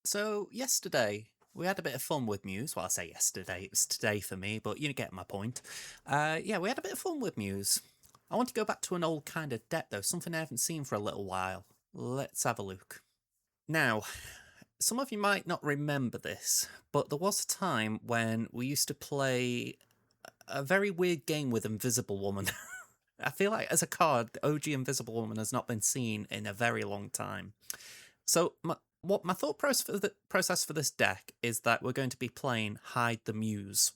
So, yesterday, we had a bit of fun with Muse. Well, I say yesterday, it was today for me, but you get my point. Yeah, we had a bit of fun with Muse. I want to go back to an old kind of deck, though, something I haven't seen for a little while. Let's have a look. Now, some of you might not remember this, but there was a time when we used to play a very weird game with Invisible Woman. I feel like as a card, the OG Invisible Woman has not been seen in a very long time. So my thought process for this deck is that we're going to be playing Hide the Muse.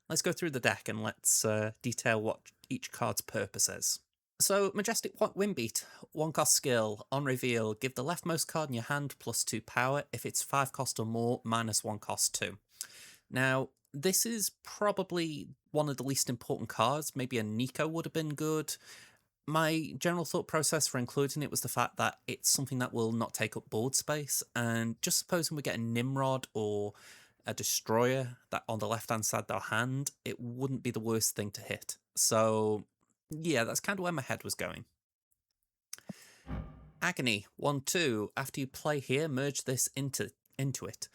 Let's go through the deck and let's detail what each card's purpose is. So Majestic Windbeat, 1 cost skill, on reveal, give the leftmost card in your hand +2 power. If it's 5 cost or more, -1 cost 2. Now, this is probably one of the least important cards. Maybe a Nico would have been good. My general thought process for including it was the fact that it's something that will not take up board space, and just supposing we get a Nimrod or a Destroyer that on the left hand side of their hand, it wouldn't be the worst thing to hit. So yeah, that's kind of where my head was going. Agony 1/2. After you play here, merge this into it.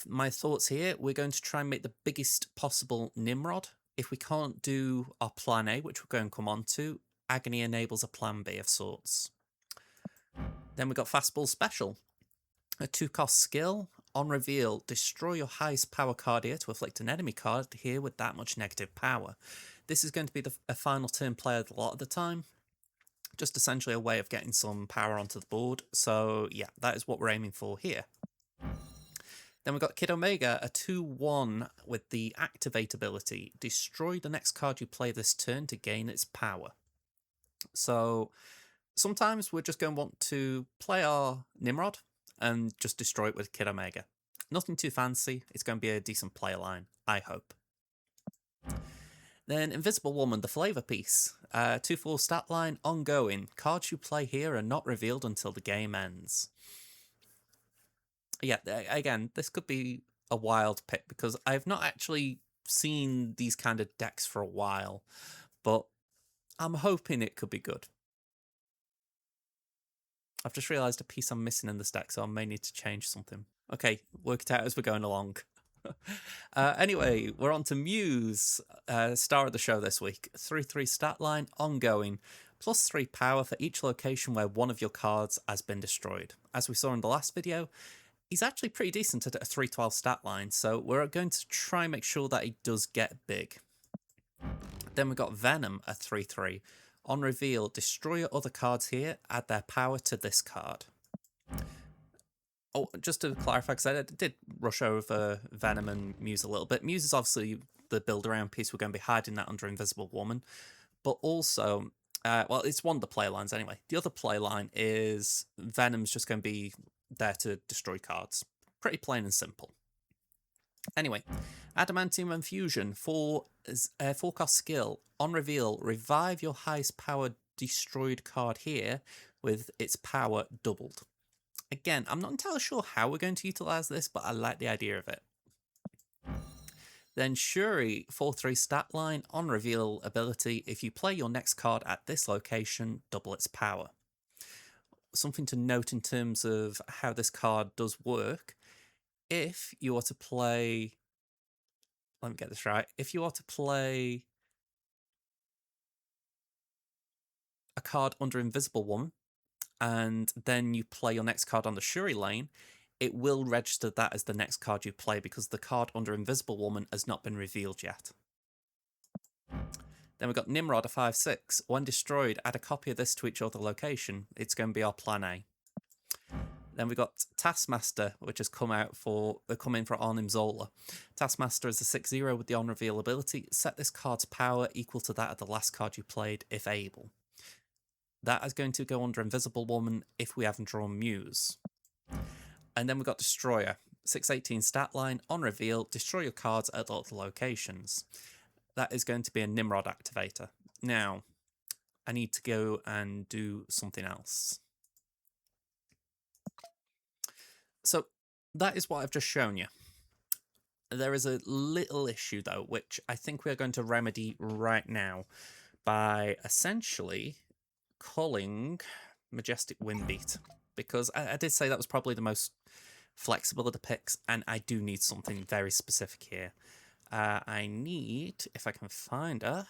My thoughts here: we're going to try and make the biggest possible Nimrod. If we can't do our plan A, which we're going to come on to, Agony enables a plan B of sorts. Then we got Fastball Special. A 2-cost skill. On reveal, destroy your highest power card here to afflict an enemy card here with that much negative power. This is going to be a final turn play a lot of the time. Just essentially a way of getting some power onto the board. So yeah, that is what we're aiming for here. Then we've got Kid Omega, a 2/1 with the Activate ability. Destroy the next card you play this turn to gain its power. So sometimes we're just going to want to play our Nimrod and just destroy it with Kid Omega. Nothing too fancy. It's going to be a decent play line, I hope. Then Invisible Woman, the flavor piece. 2/4 stat line, ongoing. Cards you play here are not revealed until the game ends. Yeah, again, this could be a wild pick because I've not actually seen these kind of decks for a while, but I'm hoping it could be good. I've just realised a piece I'm missing in this deck, so I may need to change something. Okay, work it out as we're going along. Anyway, we're on to Muse, star of the show this week. 3/3 stat line, ongoing. +3 power for each location where one of your cards has been destroyed. As we saw in the last video, he's actually pretty decent at a 3/12 stat line, so we're going to try and make sure that he does get big. Then we've got Venom, a 3/3. On reveal, destroy your other cards here, add their power to this card. Oh, just to clarify, because I did rush over Venom and Muse a little bit. Muse is obviously the build-around piece. We're going to be hiding that under Invisible Woman. But also, well, it's one of the play lines anyway. The other play line is Venom's just going to be there to destroy cards. Pretty plain and simple. Anyway, Adamantium Infusion, 4-cost skill. On reveal, revive your highest power destroyed card here with its power doubled. Again, I'm not entirely sure how we're going to utilise this, but I like the idea of it. Then Shuri, 4/3 stat line, on reveal ability, if you play your next card at this location, double its power. Something to note in terms of how this card does work. If you are to play... Let me get this right. If you are to play a card under Invisible Woman, and then you play your next card on the Shuri lane, it will register that as the next card you play because the card under Invisible Woman has not been revealed yet. Then we've got Nimrod, a 5/6. When destroyed, add a copy of this to each other location. It's going to be our plan A. Then we've got Taskmaster, which has come in for Arnim Zola. Taskmaster is a 6/0 with the on reveal ability. Set this card's power equal to that of the last card you played, if able. That is going to go under Invisible Woman if we haven't drawn Muse. And then we've got Destroyer. 6/18 stat line, on reveal, destroy your cards at other locations. That is going to be a Nimrod activator. Now, I need to go and do something else. So, that is what I've just shown you. There is a little issue, though, which I think we are going to remedy right now by essentially culling Majestic Windbeat, because I did say that was probably the most flexibility picks, and I do need something very specific here. I need, if I can find her.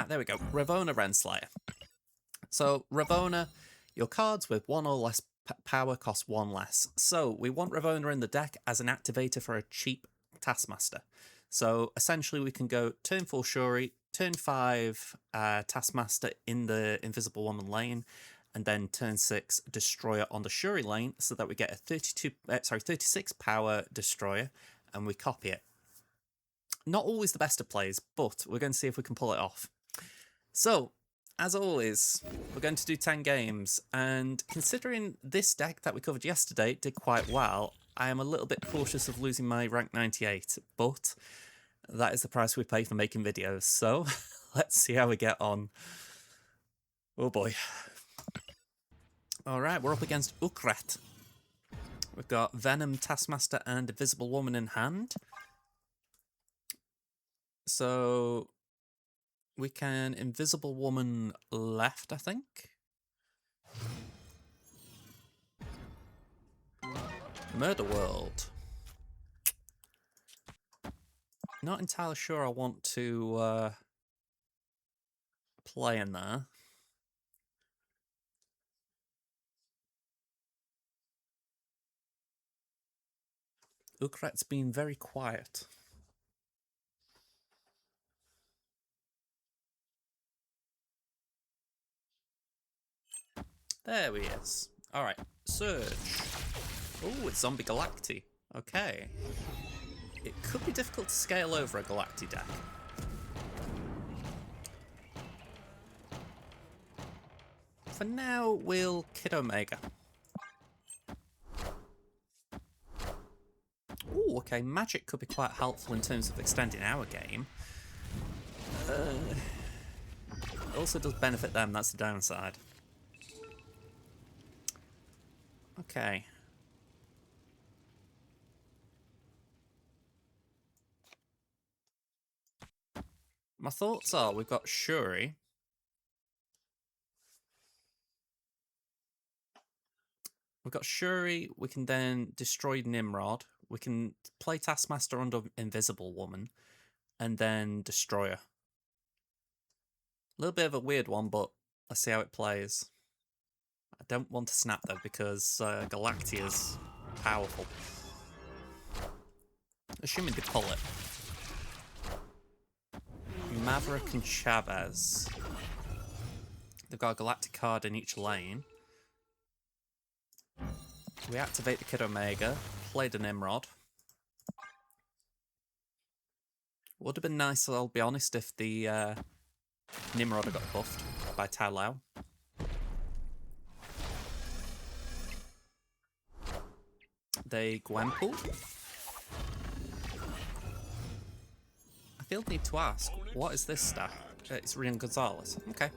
There we go. Ravonna Renslayer. So, Ravonna, your cards with 1 or less power cost 1 less. So, we want Ravonna in the deck as an activator for a cheap Taskmaster. So, essentially, we can go turn 4 Shuri, turn 5 Taskmaster in the Invisible Woman lane, and then turn 6 Destroyer on the Shuri lane, so that we get a 36 power Destroyer, and we copy it. Not always the best of plays, but we're going to see if we can pull it off. So, as always, we're going to do 10 games, and considering this deck that we covered yesterday did quite well, I am a little bit cautious of losing my rank 98, but that is the price we pay for making videos, so let's see how we get on. Oh boy. Alright, we're up against Ukrat. We've got Venom, Taskmaster, and Invisible Woman in hand. So we can Invisible Woman left, I think. Murder World. Not entirely sure I want to play in there. Ukrat's been very quiet. There he is. Alright, Surge. Oh, it's Zombie Galacti. Okay. It could be difficult to scale over a Galacti deck. For now, we'll Kid Omega. Oh, okay, magic could be quite helpful in terms of extending our game. It also does benefit them, that's the downside. Okay. My thoughts are we've got Shuri. We've got Shuri, we can then destroy Nimrod. We can play Taskmaster under Invisible Woman, and then Destroyer. A little bit of a weird one, but let's see how it plays. I don't want to snap though, because Galacti is powerful. Assuming they pull it. Maverick and Chavez. They've got a Galactic card in each lane. We activate the Kid Omega, play the Nimrod. Would have been nice, I'll be honest, if the Nimrod had got buffed by Tai Lao. They Gwenpool. I feel the need to ask, what is this stat? It's Rian Gonzalez. Okay.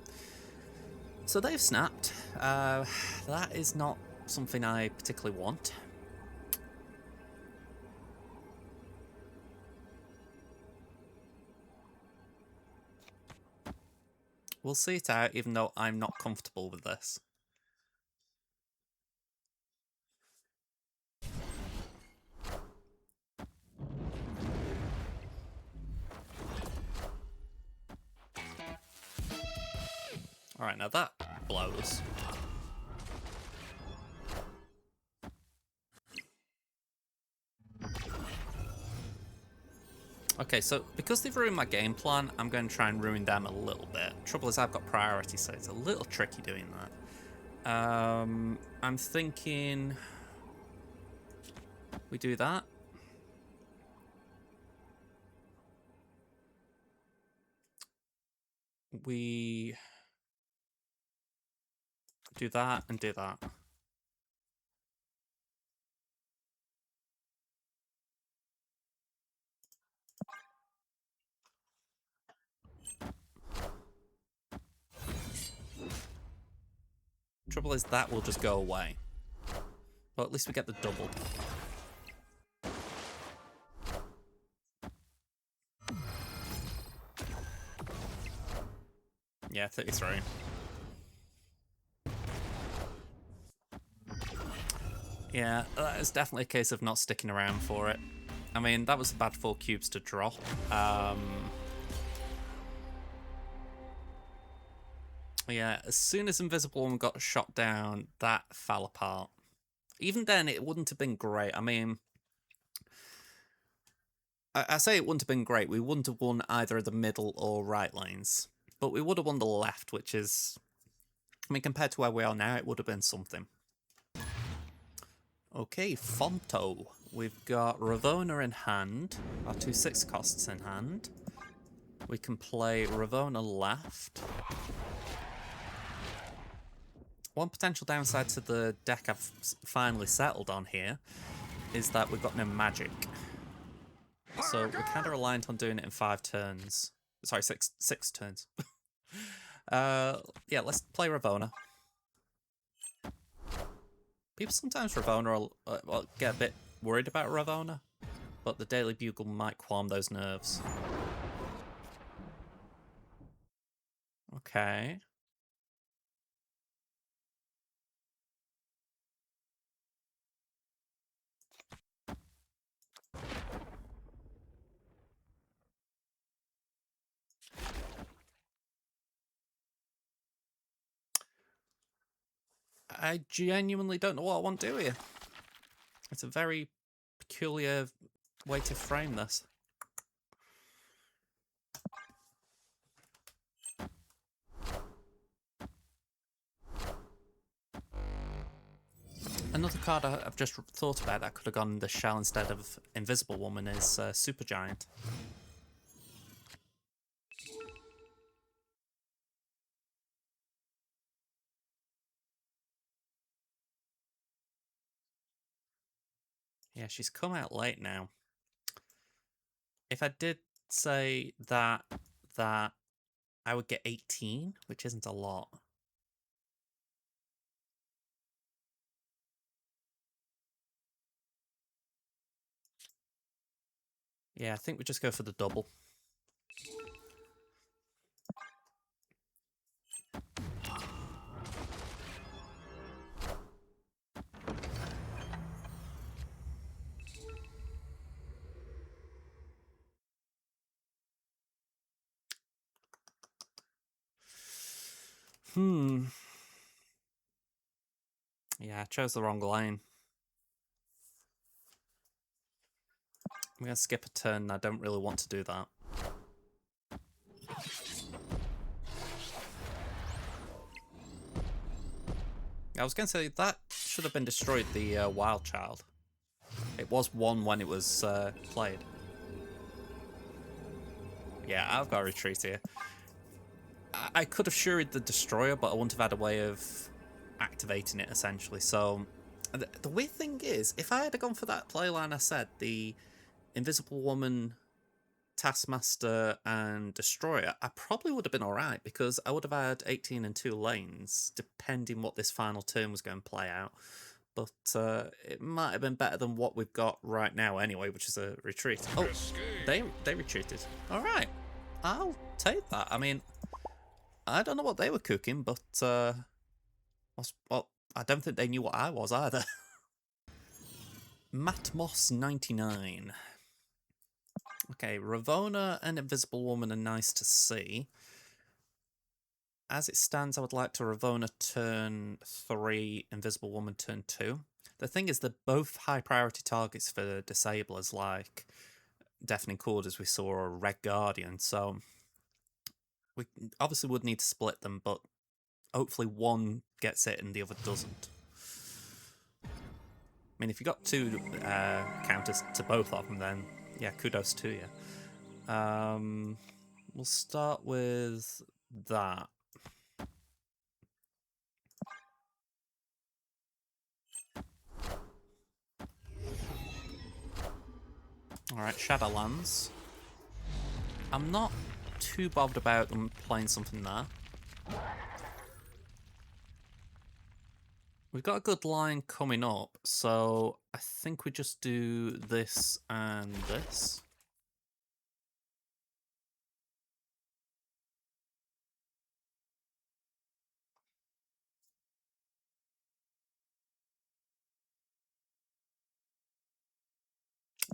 So they've snapped. That is not something I particularly want. We'll see it out, even though I'm not comfortable with this. Alright, now that blows. Okay, so because they've ruined my game plan, I'm going to try and ruin them a little bit. Trouble is I've got priority, so it's a little tricky doing that. I'm thinking we do that. We do that and do that. Trouble is that will just go away. But at least we get the double. Yeah, 33. Yeah, it's definitely a case of not sticking around for it. I mean, that was a bad 4 cubes to drop. Yeah, as soon as Invisible Woman got shot down, that fell apart. Even then, it wouldn't have been great. I mean, I say it wouldn't have been great. We wouldn't have won either the middle or right lanes. But we would have won the left, which is... I mean, compared to where we are now, it would have been something. Okay, Fonto. We've got Ravonna in hand. Our 2 6 costs in hand. We can play Ravonna left. One potential downside to the deck I've finally settled on here is that we've got no magic. So we're kind of reliant on doing it in 5 turns. Sorry, six turns. Yeah, let's play Ravonna. People sometimes Ravonna will get a bit worried about Ravonna, but the Daily Bugle might calm those nerves. Okay. I genuinely don't know what I want to do here. It's a very peculiar way to frame this. Another card I've just thought about that could have gone the shell instead of Invisible Woman is Supergiant. Yeah, she's come out late now. If I did say that I would get 18, which isn't a lot. Yeah, I think we just go for the double. Yeah, I chose the wrong lane. I'm going to skip a turn. I don't really want to do that. I was going to say, that should have been destroyed, the Wild Child. It was 1 when it was played. Yeah, I've got a retreat here. I could have Shuried the Destroyer, but I wouldn't have had a way of activating it, essentially. So, the weird thing is, if I had gone for that playline I said, the Invisible Woman, Taskmaster, and Destroyer, I probably would have been alright, because I would have had 18 and 2 lanes, depending what this final turn was going to play out. But it might have been better than what we've got right now anyway, which is a retreat. Oh, they retreated. Alright, I'll take that. I mean, I don't know what they were cooking, but well, I don't think they knew what I was either. Matmos99. Okay, Ravonna and Invisible Woman are nice to see. As it stands, I would like to Ravonna turn 3, Invisible Woman turn 2. The thing is, they're both high priority targets for disablers like Deafening Chord, as we saw, or Red Guardian, so we obviously would need to split them, but hopefully one gets it and the other doesn't. I mean, if you got 2 counters to both of them, then yeah, kudos to you. We'll start with that. Alright, Shadowlands. I'm not too bothered about them playing something there. We've got a good line coming up, so I think we just do this and this.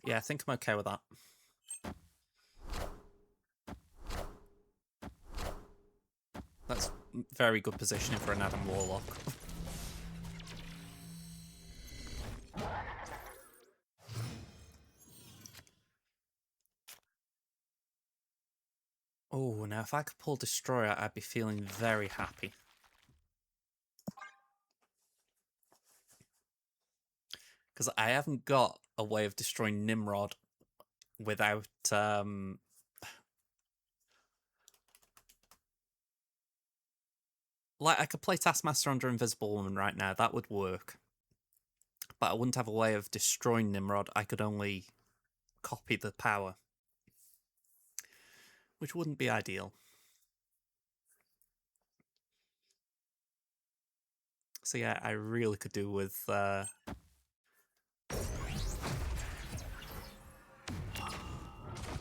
Yeah, I think I'm okay with that. That's very good positioning for an Adam Warlock. Oh, now if I could pull Destroyer, I'd be feeling very happy. Because I haven't got a way of destroying Nimrod without... Like, I could play Taskmaster under Invisible Woman right now. That would work. But I wouldn't have a way of destroying Nimrod. I could only copy the power. Which wouldn't be ideal. So yeah, I really could do with... Okay,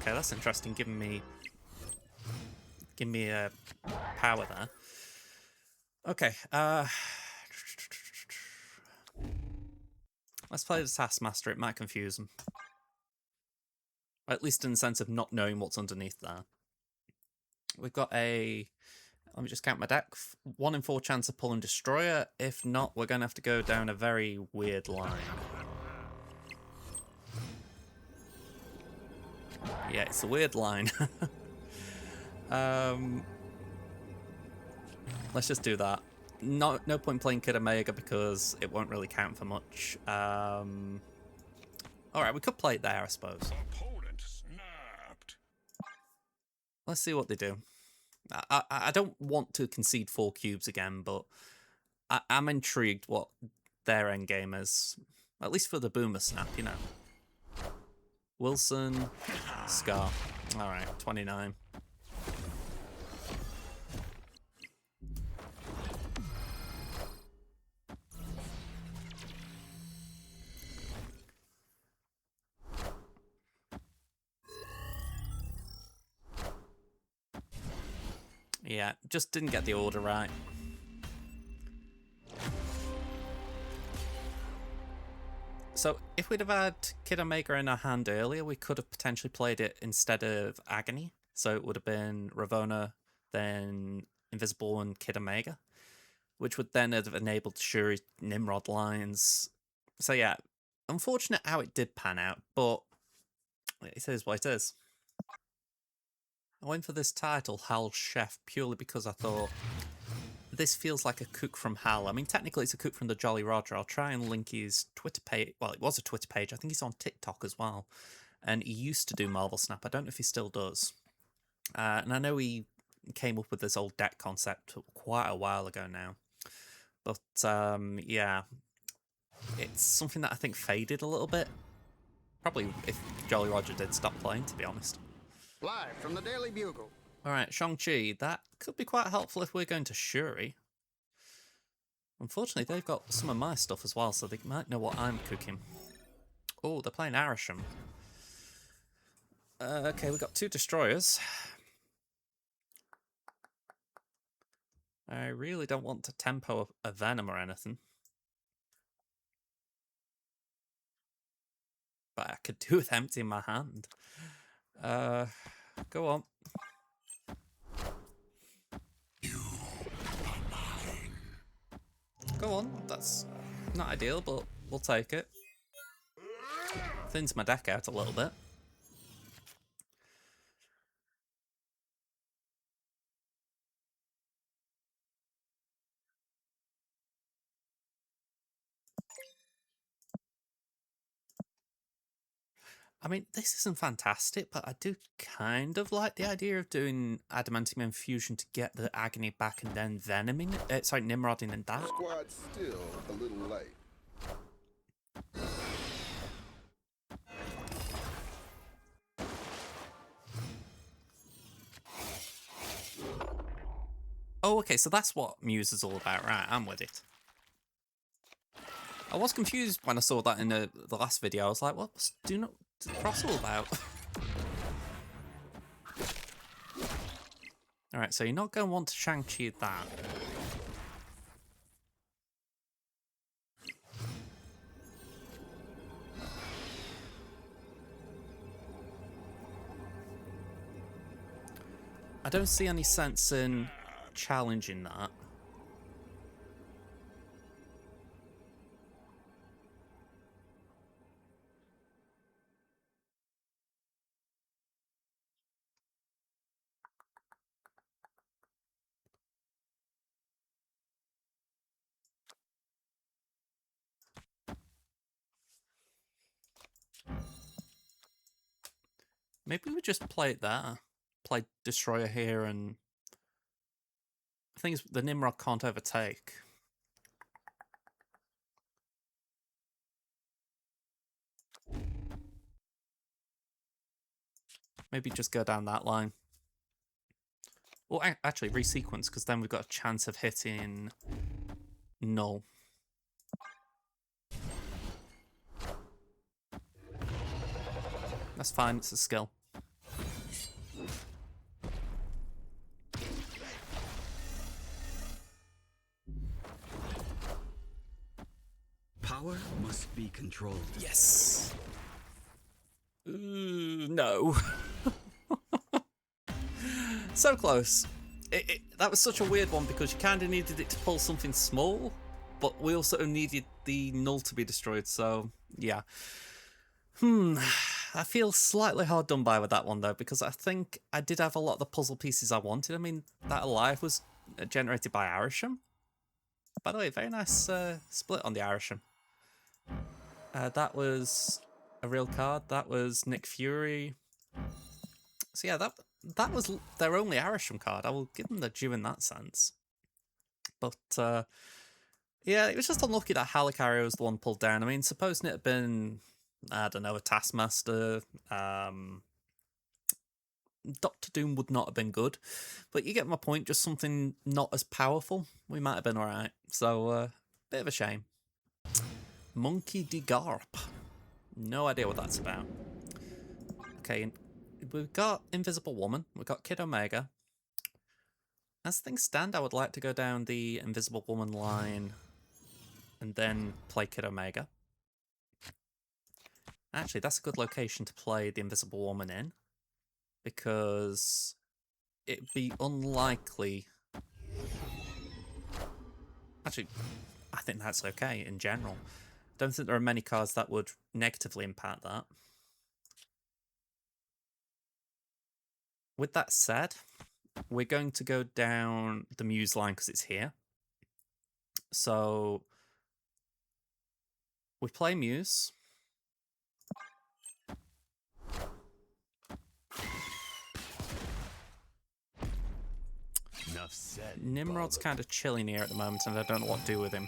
that's interesting. Giving me a power there. Okay, let's play the Taskmaster. It might confuse him. At least in the sense of not knowing what's underneath there. We've got a... Let me just count my deck. 1 in 4 chance of pulling Destroyer. If not, we're going to have to go down a very weird line. Yeah, it's a weird line. Let's just do that. No point playing Kid Omega because it won't really count for much. Alright, we could play it there, I suppose. Opponent snapped. Let's see what they do. I don't want to concede 4 cubes again, but I'm intrigued what their endgame is. At least for the Boomer Snap, you know. Wilson, Scar. Alright, 29. Yeah, just didn't get the order right. So, if we'd have had Kid Omega in our hand earlier, we could have potentially played it instead of Agony. So it would have been Ravonna, then Invisible and Kid Omega, which would then have enabled Shuri Nimrod lines. So yeah, unfortunate how it did pan out, but it is what it is. I went for this title, Hal's Chef, purely because I thought this feels like a cook from Hal. I mean, technically it's a cook from the Jolly Roger. I'll try and link his Twitter page. Well, it was a Twitter page. I think he's on TikTok as well. And he used to do Marvel Snap. I don't know if he still does. And I know he came up with this old deck concept quite a while ago now. But, yeah, it's something that I think faded a little bit. Probably if Jolly Roger did stop playing, to be honest. Live from the Daily Bugle. Alright, Shang-Chi, that could be quite helpful if we're going to Shuri. Unfortunately, they've got some of my stuff as well, so they might know what I'm cooking. Oh, they're playing Arisham. Okay, we've got 2 Destroyers. I really don't want to tempo a Venom or anything. But I could do with emptying my hand. Go on. Go on, that's not ideal, but we'll take it. Thins my deck out a little bit. I mean, this isn't fantastic, but I do kind of like the idea of doing Adamantium Infusion to get the Agony back and then Venoming, Nimrodding and that. Squad's still a little late. Oh, okay, so that's what Muse is all about, right? I'm with it. I was confused when I saw that in the last video. I was like, what's Do Not Cross all about? Alright, so you're not going to want to Shang-Chi that. I don't see any sense in challenging that. Maybe we just play it there. Play Destroyer here, and things the Nimrod can't overtake. Maybe just go down that line. Well, actually, resequence, because then we've got a chance of hitting null. That's fine, it's a skill. Power must be controlled. Yes. No. So close. That was such a weird one because you kind of needed it to pull something small, but we also needed the null to be destroyed, so yeah. I feel slightly hard done by with that one though, because I think I did have a lot of the puzzle pieces I wanted. I mean, that alive was generated by Arisham. By the way, very nice split on the Arisham. That was a real card. That was Nick Fury. So yeah, that was their only Arisham card. I will give them the due in that sense. But yeah, it was just unlucky that Halicarrier was the one pulled down. I mean, supposing it had been, I don't know, a Taskmaster, Doctor Doom would not have been good. But you get my point, just something not as powerful. We might have been alright. So, bit of a shame. Monkey de Garp. No idea what that's about. Okay, we've got Invisible Woman. We've got Kid Omega. As things stand, I would like to go down the Invisible Woman line and then play Kid Omega. Actually, that's a good location to play the Invisible Woman in, because it'd be unlikely... Actually, I think that's okay in general. Don't think there are many cards that would negatively impact that. With that said, we're going to go down the Muse line because it's here. So we play Muse. Enough said. Nimrod's kind of chilling here at the moment, and I don't know what to do with him.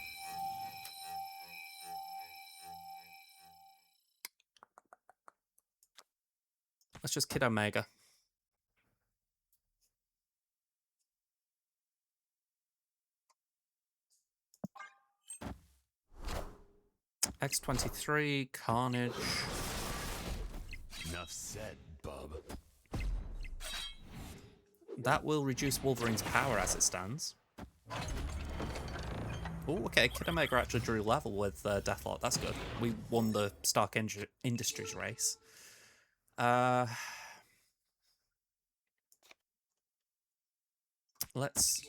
Let's just Kid Omega. X-23, Carnage. Enough said, bub. That will reduce Wolverine's power as it stands. Oh, okay, Kid Omega actually drew level with Deathlock. That's good. We won the Stark Industries race. Let's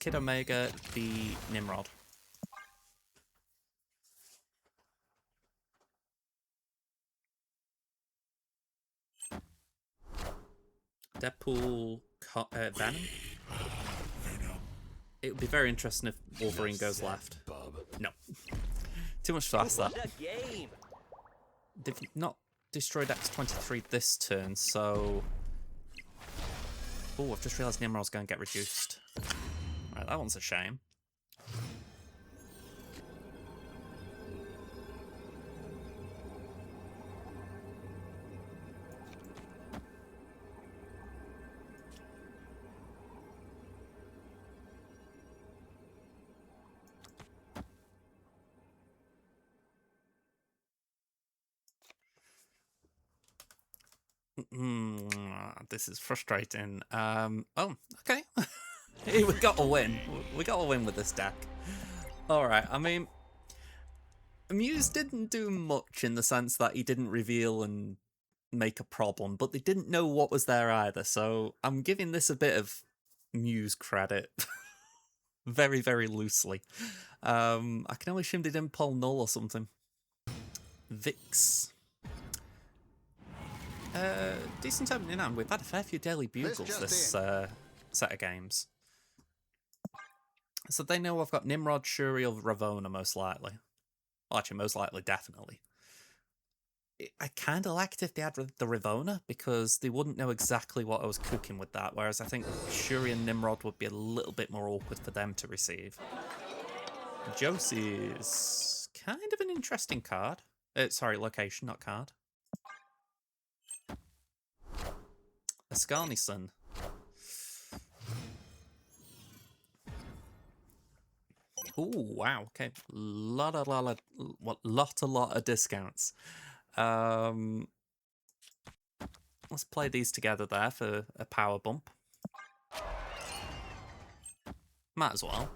Kid Omega the Nimrod. Deadpool, Venom. It would be very interesting if Wolverine goes left. No. Too much to ask that. They've not destroyed X-23 this turn, so... Oh, I've just realised Nimrod's going to get reduced. Right, that one's a shame. This is frustrating. Oh, okay. We got a win. We got a win with this deck. Alright, I mean, Muse didn't do much in the sense that he didn't reveal and make a problem, but they didn't know what was there either. So I'm giving this a bit of Muse credit. Very, very loosely. I can only assume they didn't pull null or something. Vix. Decent opening hand. We've had a fair few Daily Bugles this set of games. So they know I've got Nimrod, Shuri, or Ravonna most likely. Well, actually, most likely, definitely. I kind of liked if they had the Ravonna, because they wouldn't know exactly what I was cooking with that, whereas I think Shuri and Nimrod would be a little bit more awkward for them to receive. Josie's kind of an interesting card. Sorry, location, not card. Ascarnison. Ooh, wow, okay. Lot of discounts. Let's play these together there for a power bump. Might as well.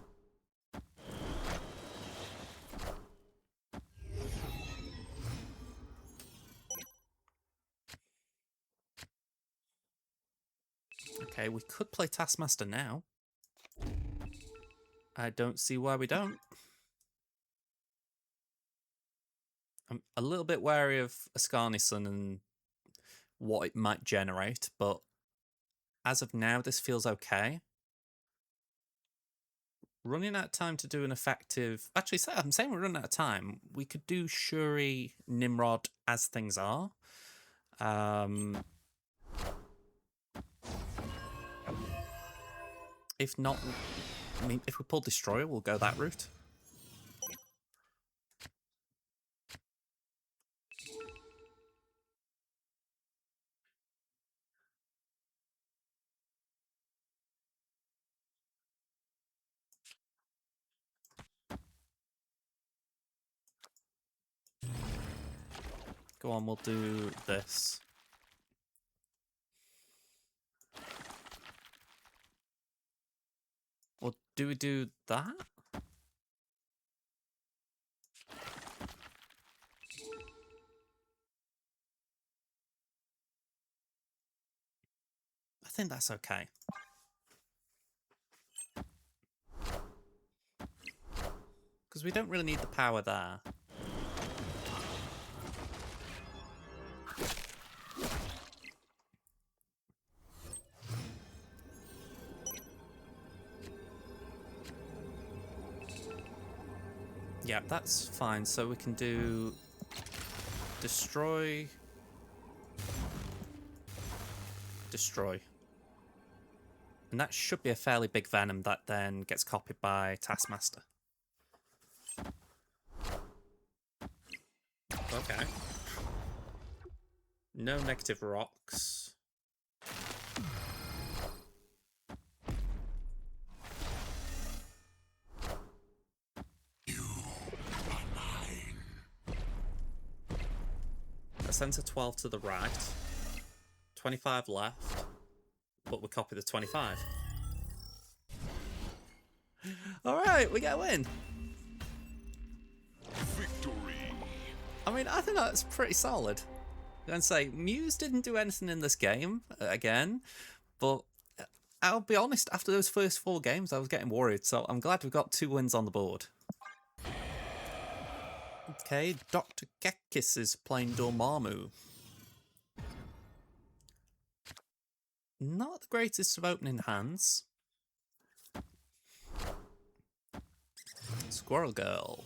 Okay, we could play Taskmaster now. I don't see why we don't. I'm a little bit wary of Ascarnison and what it might generate, but as of now, this feels okay. Running out of time to do an effective... Actually, I'm saying we're running out of time. We could do Shuri, Nimrod as things are. If not... I mean, if we pull Destroyer, we'll go that route. Go on, we'll do this. Or do we do that? I think that's okay. Because we don't really need the power there. Yeah, that's fine. So we can do destroy, destroy. And that should be a fairly big Venom that then gets copied by Taskmaster. Okay. No negative rocks. That sends a 12 to the right. 25 left. But we copy the 25. Alright, we get a win. Victory. I mean, I think that's pretty solid. I'm going to say, Muse didn't do anything in this game, again, but I'll be honest, after those first 4 games, I was getting worried, so I'm glad we've got 2 wins on the board. Okay, Dr. Gekis is playing Dormammu. Not the greatest of opening hands. Squirrel Girl.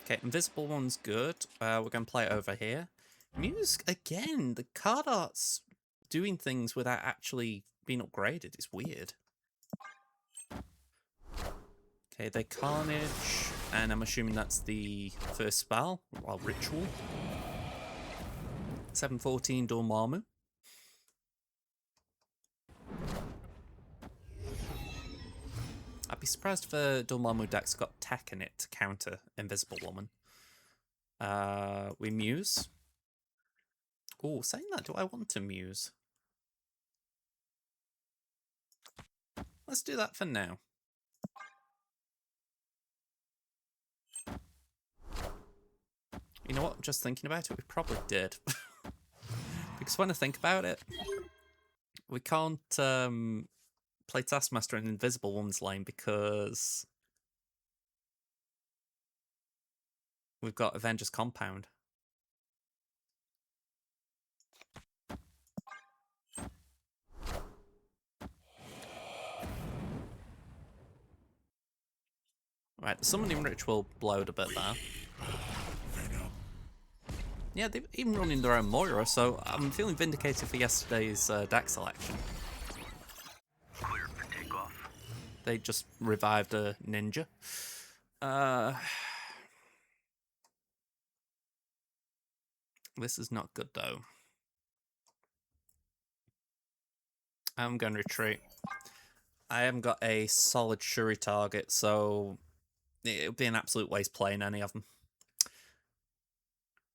Okay, Invisible One's good. We're going to play it over here. Muse, again, the card art's doing things without actually being upgraded. It's weird. Okay, they Carnage, and I'm assuming that's the first spell, well, Ritual. 714 Dormammu. I'd be surprised if a Dormammu deck's got tech in it to counter Invisible Woman. We Muse. Oh, saying that, do I want to Muse? Let's do that for now. You know what? Just thinking about it, we probably did. Because when I think about it, we can't play Taskmaster in Invisible Woman's lane because we've got Avengers Compound. Right, the summoning ritual blowed a bit there. Yeah, they're even running their own Moira, so I'm feeling vindicated for yesterday's deck selection. Cleared for takeoff. They just revived a ninja. This is not good, though. I'm going to retreat. I haven't got a solid Shuri target, so it would be an absolute waste playing any of them.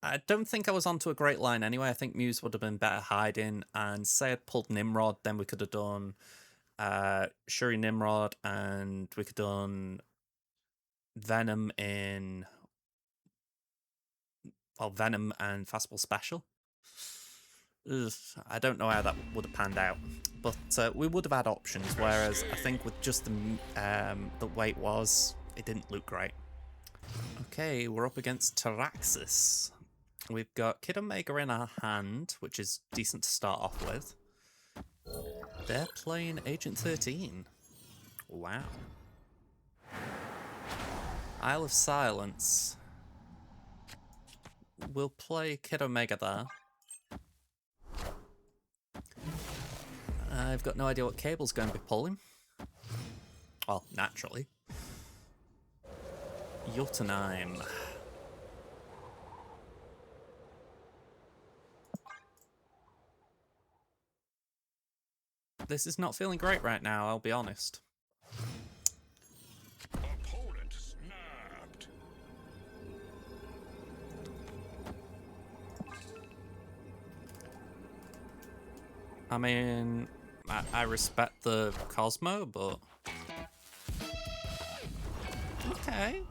I don't think I was onto a great line anyway. I think Muse would have been better hiding, and say I'd pulled Nimrod, then we could have done Shuri Nimrod, and we could have done Venom in... Well, Venom and Fastball Special. Ugh, I don't know how that would have panned out, but we would have had options, whereas I think with just the way it was, it didn't look great. Okay, we're up against Taraxis. We've got Kid Omega in our hand, which is decent to start off with. They're playing Agent 13. Wow. Isle of Silence. We'll play Kid Omega there. I've got no idea what cable's going to be pulling. Well, naturally. Jotunheim. This is not feeling great right now, I'll be honest. Opponent snapped. I mean, I respect the Cosmo, but... Okay.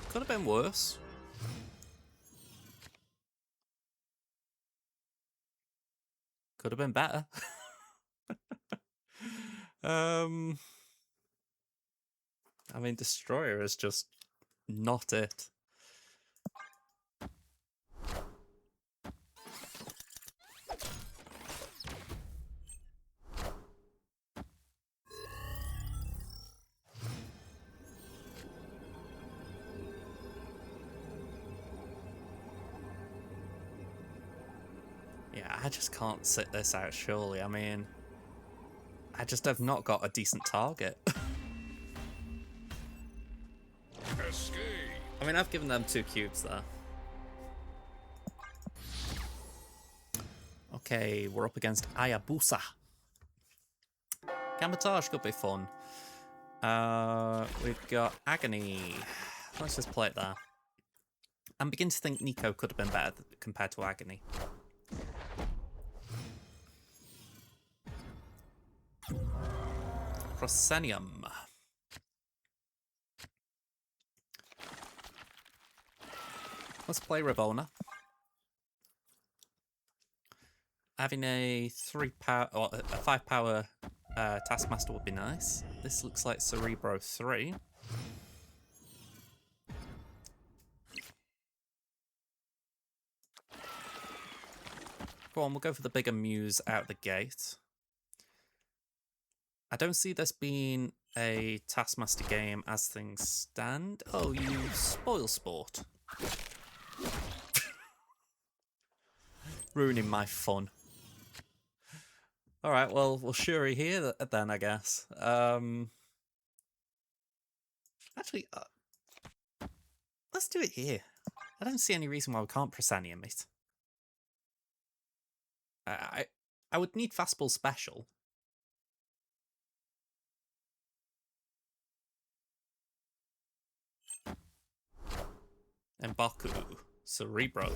Could have been worse. Could have been better. I mean, Destroyer is just not it. Yeah, I just can't sit this out, surely. I mean, I just have not got a decent target. Escape. I mean, I've given them 2 cubes there. Okay, we're up against Hayabusa. Gamatage could be fun. We've got Agony. Let's just play it there. I'm beginning to think Nico could have been better compared to Agony. Proscenium. Let's play Ravonna. Having a 3-power or a 5-power Taskmaster would be nice. This looks like Cerebro 3. Go on, we'll go for the bigger Muse out the gate. I don't see this being a Taskmaster game as things stand. Oh, you spoil sport. Ruining my fun. Alright, well, we'll Shuri here then, I guess. Actually, let's do it here. I don't see any reason why we can't Proscenium it. I would need Fastball Special. And Baku. Cerebro.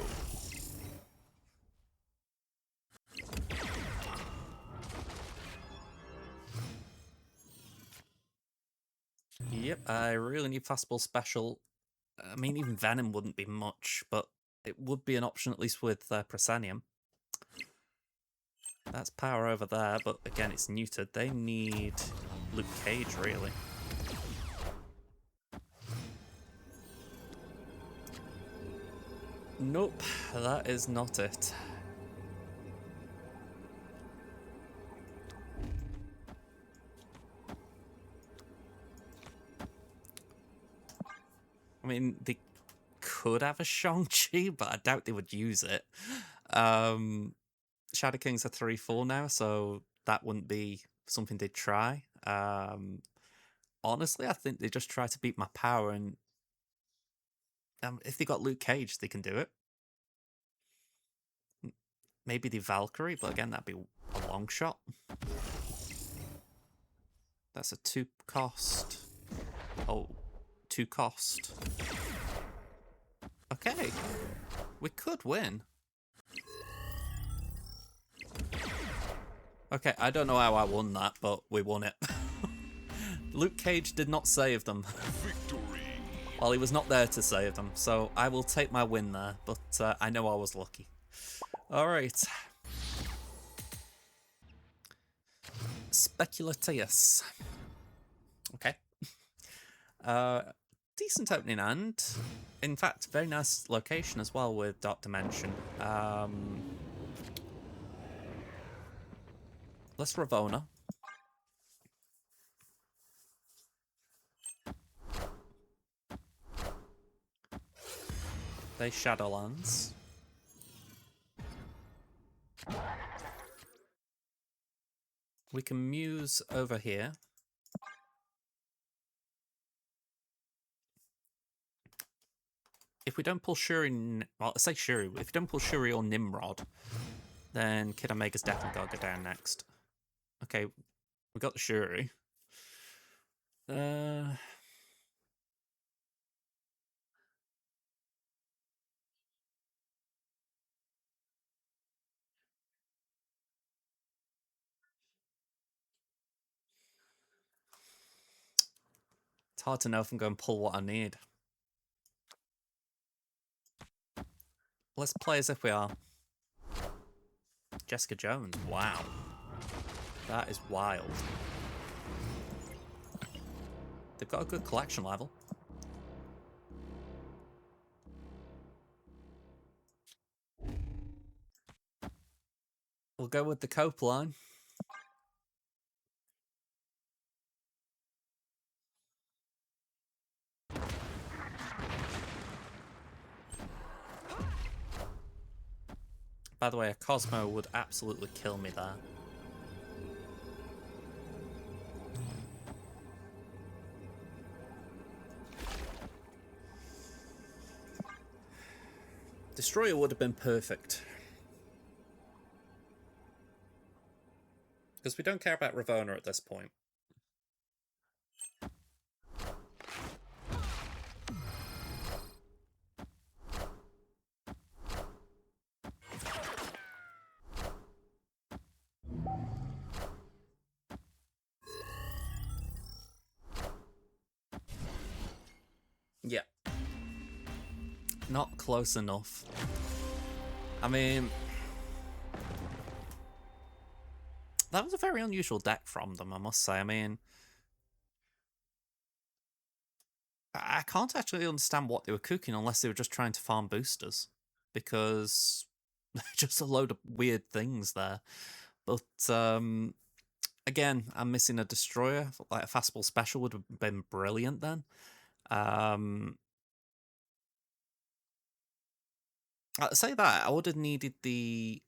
Yep, I really need Fastball Special. I mean, even Venom wouldn't be much, but it would be an option, at least with Proscenium. That's power over there, but again, it's neutered. They need Luke Cage, really. Nope, that is not it. I mean, they could have a Shang-Chi, but I doubt they would use it. Shadow King's a 3/4 now, so that wouldn't be something they'd try. Honestly, I think they just try to beat my power, and if they got Luke Cage, they can do it. Maybe the Valkyrie, but again, that'd be a long shot. That's a 2 cost. Oh, 2 cost. Okay, we could win. Okay, I don't know how I won that, but we won it. Luke Cage did not save them. Victory. Well, he was not there to save them, so I will take my win there, but I know I was lucky. Alright. Speculatius. Okay. Decent opening hand. In fact, very nice location as well with Dark Dimension. Let's Ravonna. They Shadowlands. We can Muse over here. If we don't pull Shuri, well, I say Shuri, if we don't pull Shuri or Nimrod, then Kid Omega's definitely got to go down next. Okay, we got the Shuri. It's hard to know if I'm going to pull what I need. Let's play as if we are. Jessica Jones, wow. That is wild. They've got a good collection level. We'll go with the Cope line. By the way, a Cosmo would absolutely kill me there. Destroyer would have been perfect. Because we don't care about Ravonna at this point. Yeah. Not close enough. I mean, that was a very unusual deck from them, I must say. I mean, I can't actually understand what they were cooking unless they were just trying to farm boosters. Because just a load of weird things there. But, again, I'm missing a destroyer. Like a fastball special would have been brilliant then. I'll say that I would have needed the.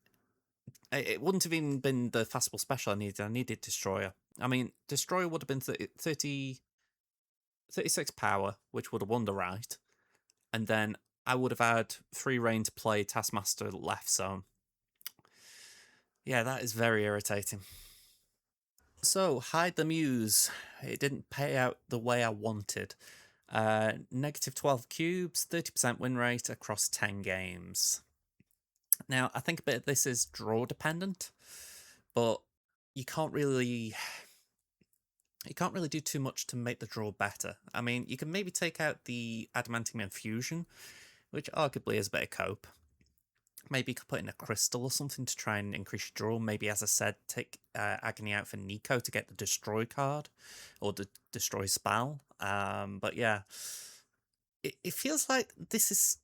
It wouldn't have even been the fastball special I needed. I needed destroyer. I mean, destroyer would have been 36 power, which would have won the right, and then I would have had free reign to play Taskmaster left zone. Yeah, that is very irritating. So, hide the Muse. It didn't pay out the way I wanted. Negative 12 cubes, 30% win rate across 10 games. Now, I think a bit of this is draw dependent, but you can't really do too much to make the draw better. I mean, you can maybe take out the Adamantium Infusion, which arguably is a bit of cope. Maybe you could put in a crystal or something to try and increase your draw. Maybe, as I said, take Agony out for Nico to get the Destroy card or the Destroy spell. But yeah, it feels like this is...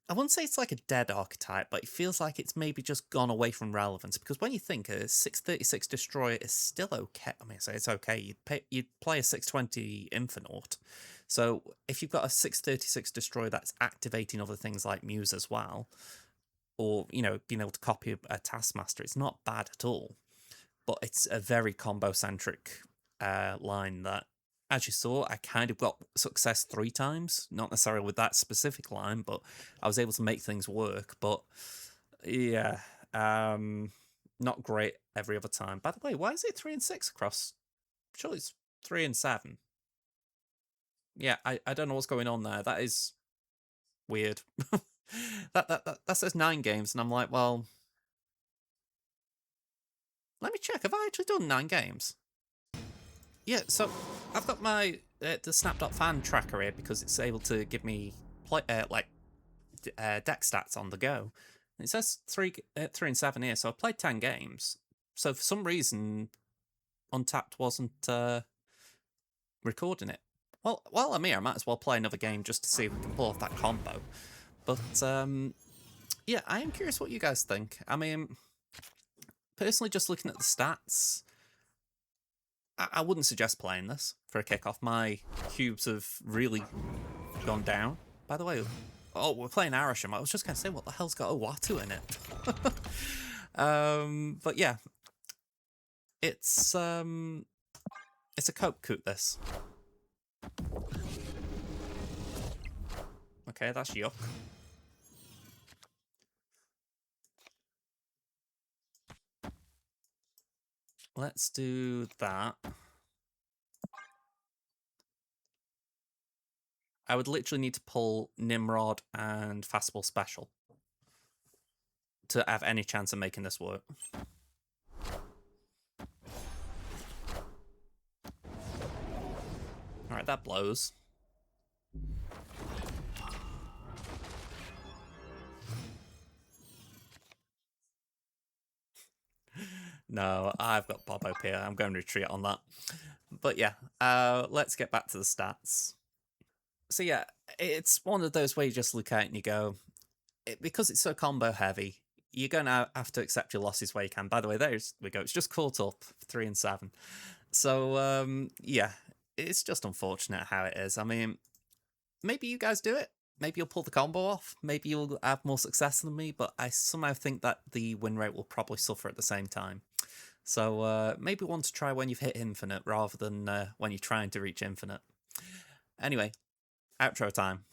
I wouldn't say it's like a dead archetype, but it feels like it's maybe just gone away from relevance. Because when you think a 636 Destroyer is still okay, I mean, it's okay. You'd play a 620 Infinite. So if you've got a 636 Destroyer that's activating other things like Muse as well, or, you know, being able to copy a Taskmaster, it's not bad at all. But it's a very combo-centric line that, as you saw, I kind of got success 3 times. Not necessarily with that specific line, but I was able to make things work. But yeah, not great every other time. By the way, why is it 3 and 6 across? Surely it's 3 and 7. Yeah, I don't know what's going on there. That is weird. that says 9 games, and I'm like, well, let me check. Have I actually done 9 games? Yeah, so I've got my the Snap.fan tracker here because it's able to give me deck stats on the go. And it says 3 and 7 here, so I played 10 games. So for some reason, Untapped wasn't recording it. Well, while I'm here, I might as well play another game just to see if we can pull off that combo. But yeah, I am curious what you guys think. I mean, personally, just looking at the stats, I wouldn't suggest playing this for a kickoff. My cubes have really gone down. By the way, oh, we're playing Arasham. I was just going to say, what the hell's got Owatu in it? But yeah, it's a cope coot, this. Okay, that's yuck. Let's do that. I would literally need to pull Nimrod and Fastball Special to have any chance of making this work. Alright, that blows. No, I've got Bob up here. I'm going to retreat on that. But yeah, let's get back to the stats. So yeah, it's one of those where you just look at it and you go, because it's so combo heavy, you're going to have to accept your losses where you can. By the way, there we go. It's just caught up, 3 and 7. So yeah, it's just unfortunate how it is. I mean, maybe you guys do it. Maybe you'll pull the combo off. Maybe you'll have more success than me, but I somehow think that the win rate will probably suffer at the same time. So maybe one to try when you've hit infinite rather than when you're trying to reach infinite. Anyway, outro time.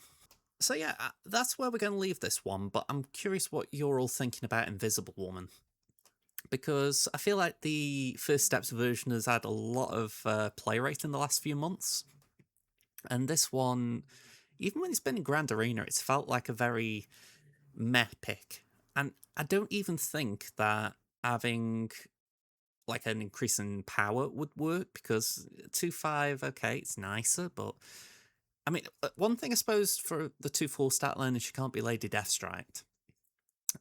So yeah, that's where we're going to leave this one, but I'm curious what you're all thinking about Invisible Woman. Because I feel like the First Steps version has had a lot of play rate in the last few months. And this one, even when it's been in Grand Arena, it's felt like a very meh pick. And I don't even think that having like an increase in power would work, because 2-5, okay, it's nicer, but I mean, one thing I suppose for the 2-4 stat line is she can't be Lady Deathstrike.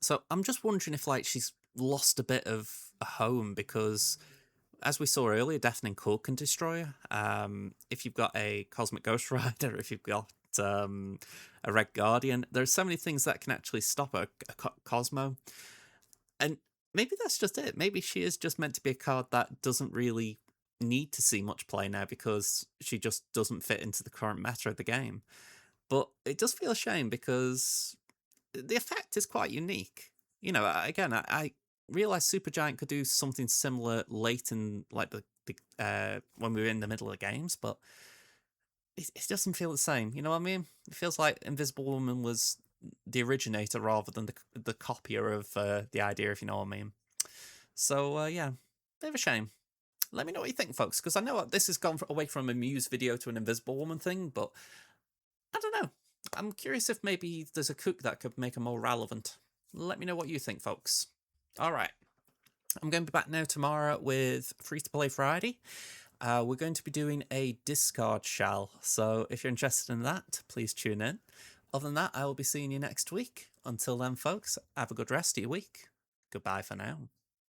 So I'm just wondering if like she's lost a bit of a home, because as we saw earlier, Deafening Core can destroy her. If you've got a Cosmic Ghost Rider, if you've got a Red Guardian, there's so many things that can actually stop a Cosmo. And maybe that's just it. Maybe she is just meant to be a card that doesn't really need to see much play now because she just doesn't fit into the current meta of the game. But it does feel a shame because the effect is quite unique. You know, again, I realized Supergiant could do something similar late in like the when we were in the middle of the games, but it doesn't feel the same. You know what I mean? It feels like Invisible Woman was the originator rather than the copier of the idea, if you know what I mean. So yeah, bit of a shame. Let me know what you think, folks, because I know this has gone away from a Muse video to an Invisible Woman thing, but I don't know. I'm curious if maybe there's a cook that could make her more relevant. Let me know what you think, folks. All right. I'm going to be back now tomorrow with Free to Play Friday. We're going to be doing a discard shell, so if you're interested in that, please tune in. Other than that, I will be seeing you next week. Until then, folks, have a good rest of your week. Goodbye for now.